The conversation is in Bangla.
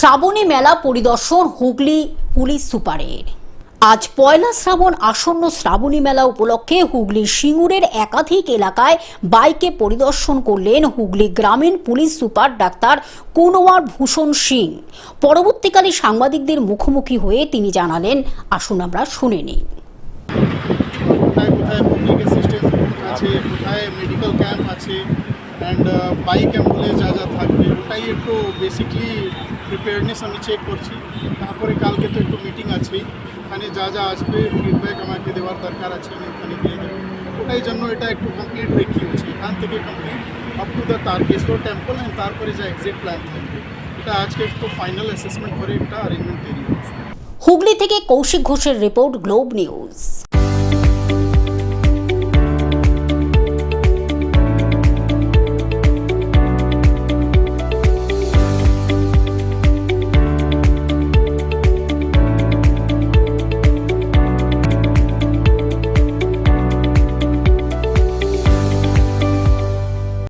শ্রাবণী মেলা পরিদর্শন হুগলি পুলিশ সুপারের। আজ পয়লা শ্রাবণ আসন্ন শ্রাবণী মেলা উপলক্ষে হুগলির সিঙ্গুরের একাধিক এলাকায় বাইকে পরিদর্শন করলেন হুগলি গ্রামীণ পুলিশ সুপার ডাক্তার কুনওয়ার ভূষণ সিং। পরবর্তীকালে সাংবাদিকদের মুখোমুখি হয়ে তিনি জানালেন, আসুন আমরা শুনে নিই। কোথায় কোথায় পাবলিক অ্যাসিস্ট্যান্স আছে, কোথায় মেডিকেল ক্যাম্প আছে অ্যান্ড বাইক অ্যাম্বুলেন্স যা যা থাকবে ওটাই একটু বেসিকলি প্রিপেয়ারনেস আমি চেক করছি। তারপরে কালকে তো একটু মিটিং আছে, ওখানে যা যা আসবে ফিডব্যাক আমাকে দেওয়ার দরকার আছে, আমি ওখানে দিয়ে দেবো। ওটাই জন্য এটা একটু কমপ্লিট রেখি হচ্ছে, এখান থেকে complete up to the Tarakeswar temple and তারপরে যা এক্সাক্ট প্ল্যান থাকবে এটা আজকে একটু ফাইনাল অ্যাসেসমেন্ট করে একটা অ্যারেঞ্জমেন্ট তৈরি হচ্ছে। হুগলি থেকে কৌশিক ঘোষের রিপোর্ট, গ্লোব নিউজ।